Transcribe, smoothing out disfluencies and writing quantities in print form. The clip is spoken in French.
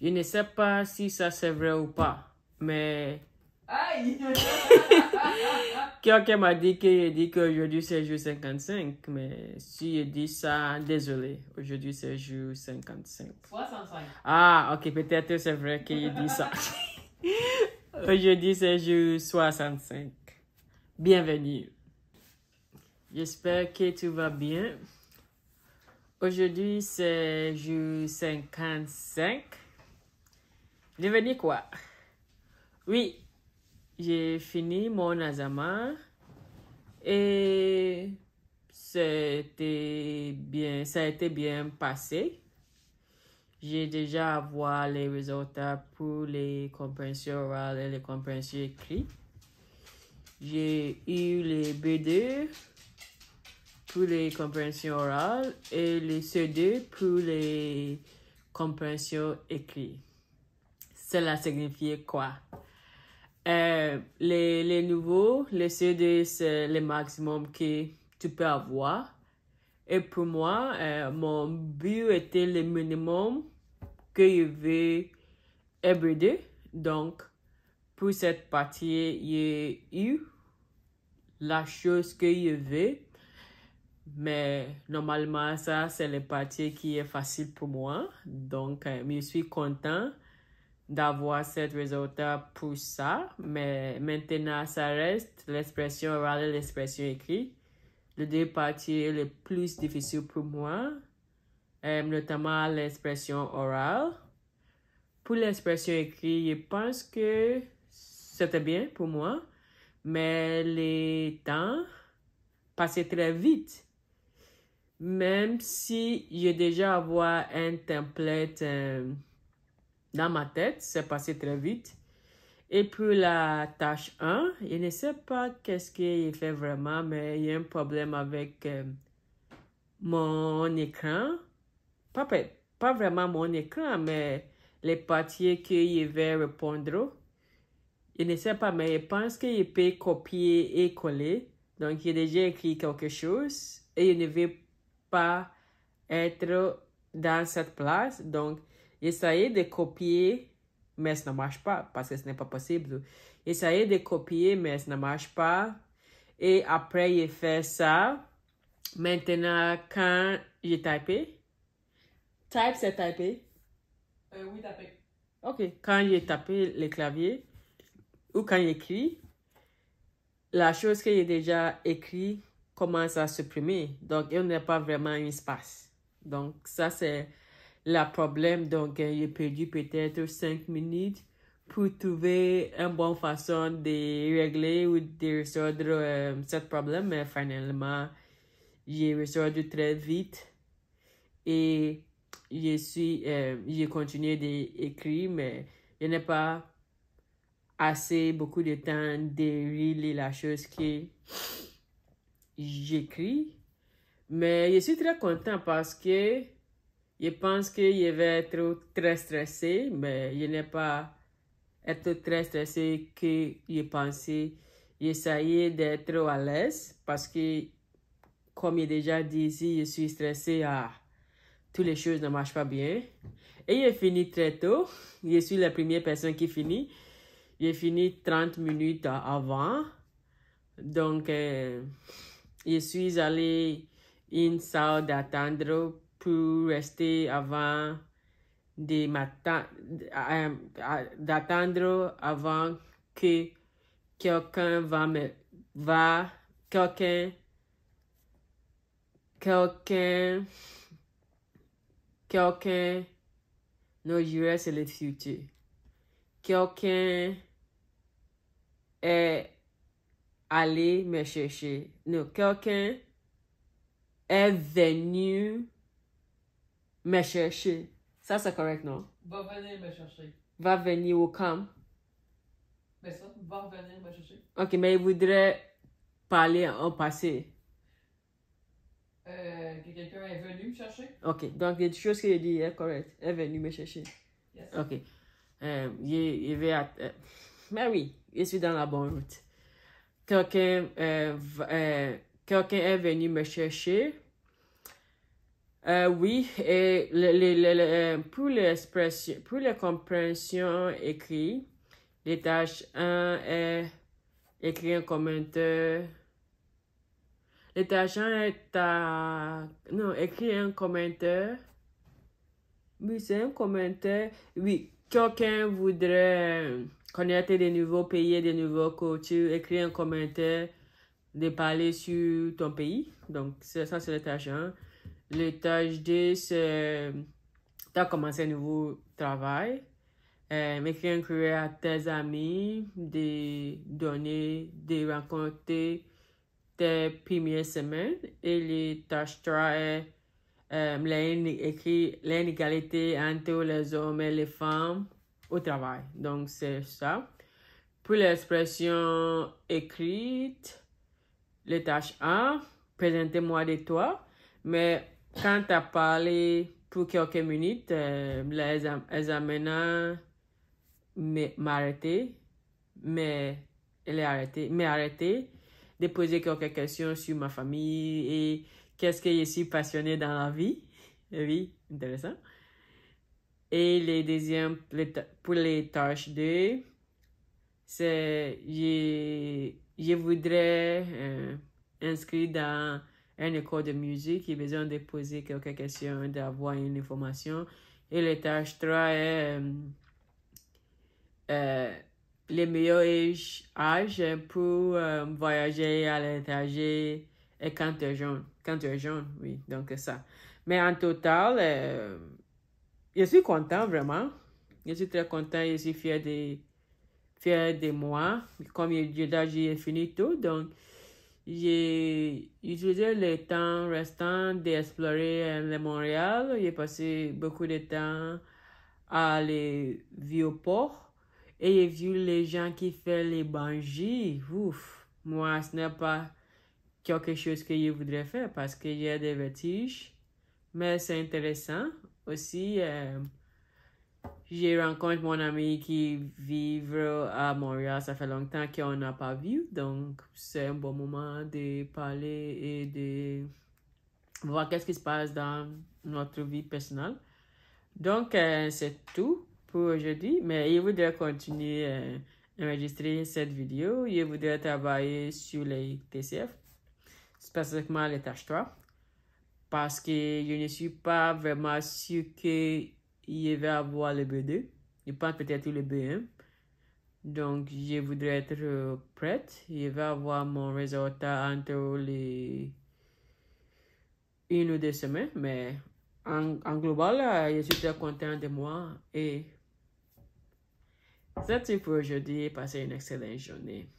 Je ne sais pas si ça c'est vrai ou pas, mais Aïe! quelqu'un m'a dit qu'aujourd'hui c'est jour 55, mais si je dis ça, désolé, aujourd'hui c'est jour 55. 65. Ah, ok, peut-être c'est vrai qu'il dit ça. Aujourd'hui c'est jour 65. Bienvenue. J'espère que tu vas bien. Aujourd'hui c'est jour 55. Bienvenue quoi? Oui, j'ai fini mon examen et ça a été bien passé. J'ai déjà avoir les résultats pour les compréhensions orales et les compréhensions écrites. J'ai eu les B2 pour les compréhensions orales et les C2 pour les compréhensions écrites. Cela signifie quoi? Les nouveaux, les C2, c'est le maximum que tu peux avoir. Et pour moi, mon but était le minimum que je veux everyday. Donc, pour cette partie, j'ai eu la chose que je veux. Mais normalement, ça, c'est la partie qui est facile pour moi. Donc, je suis content d'avoir ce résultat pour ça. Mais maintenant, ça reste l'expression orale et l'expression écrite. Les deux parties les plus difficiles pour moi, notamment l'expression orale. Pour l'expression écrite, je pense que c'était bien pour moi, mais le temps passait très vite. Même si j'ai déjà avoir un template dans ma tête, c'est passé très vite. Et pour la tâche 1, je ne sais pas qu'est-ce qu'il fait vraiment, mais il y a un problème avec mon écran. Pas vraiment mon écran, mais les parties que je vais répondre. Je ne sais pas, mais je pense que je peux copier et coller. Donc, j'ai déjà écrit quelque chose et je ne vais pas être dans cette place. Donc, essayez de copier, mais ça ne marche pas parce que ce n'est pas possible. Essayez de copier, mais ça ne marche pas. Et après, je fais ça. Maintenant, quand j'ai typé, type, c'est typer. Oui, taper. OK. Quand j'ai tapé le clavier ou quand j'écris, la chose que j'ai déjà écrit commence à supprimer. Donc, il n'y a pas vraiment un espace. Donc, ça, c'est le problème. Donc, j'ai perdu peut-être 5 minutes pour trouver une bonne façon de régler ou de résoudre ce problème. Mais finalement, j'ai résolu très vite. Et j'ai continué d'écrire, mais je n'ai pas assez beaucoup de temps de relire la chose que j'écris. Mais je suis très content parce que je pense que je vais être très stressé, mais je n'ai pas été très stressé que je pensais. J'essayais d'être à l'aise parce que, comme j'ai déjà dit ici, je suis stressé à toutes les choses ne marchent pas bien. Et j'ai fini très tôt. Je suis la première personne qui finit. J'ai fini 30 minutes avant. Donc, je suis allé une salle d'attendre pour rester avant d'attendre avant que quelqu'un quelqu'un, non, je dirais c'est le futur. Quelqu'un est allé me chercher. Non, quelqu'un est venu me chercher. Ça, c'est correct, non? Va venir me chercher. Va venir au camp. Mais ça, va revenir me chercher. Ok, mais il voudrait parler en passé. Que quelqu'un est venu me chercher. Ok, donc les choses qu'il dit est correct. Est venu me chercher. Yes. Ok. Mais oui, je suis dans la bonne route. Quelqu'un est venu me chercher. Oui, et pour les compréhensions écrites, les tâches 1 est écrire un commentaire. Les tâches 1 est non, écrire un commentaire. Oui, c'est un commentaire. Oui, quelqu'un voudrait connaître des nouveaux pays, des nouvelles cultures, écrire un commentaire, de parler sur ton pays. Donc, ça, c'est les tâches 1. Les tâches 2, c'est tu as commencé un nouveau travail. Écrire un courrier à tes amis, de donner, de raconter tes premières semaines. Et les tâches 3 est l'inégalité entre les hommes et les femmes au travail. Donc, c'est ça. Pour l'expression écrite, les tâches 1, présentez-moi de toi. Mais quand tu as parlé pour quelques minutes, les examinants m'arrêté, mais arrêté de poser quelques questions sur ma famille et qu'est-ce que je suis passionné dans la vie. Oui, intéressant. Et les deuxièmes, pour les tâches 2, c'est je voudrais inscrire dans une école de musique. J'ai besoin de poser quelques questions, d'avoir une information. Et les tâches 3 est les meilleurs âges pour voyager à l'étranger et quand tu es jeune. Quand tu es jeune, oui, donc ça. Mais en total, je suis content vraiment. Je suis très content, je suis fier de moi. Comme j'ai fini tout, donc j'ai utilisé le temps restant d'explorer le Montréal. J'ai passé beaucoup de temps à le Vieux-Port. Et j'ai vu les gens qui font les banjis. Ouf, moi, ce n'est pas quelque chose que je voudrais faire parce que j'ai des vertiges. Mais c'est intéressant. Aussi, j'ai rencontré mon ami qui vit à Montréal. Ça fait longtemps qu'on n'a pas vu. Donc, c'est un bon moment de parler et de voir qu'est-ce qui se passe dans notre vie personnelle. Donc, c'est tout pour aujourd'hui. Mais je voudrais continuer à enregistrer cette vidéo. Je voudrais travailler sur les TCF, spécifiquement les tâches 3. Parce que je ne suis pas vraiment sûr que je vais avoir le B2. Je pense peut-être le B1. Donc, je voudrais être prête. Je vais avoir mon résultat entre les 1 ou 2 semaines. Mais en global, je suis très content de moi. Et c'est tout pour aujourd'hui. Passez une excellente journée.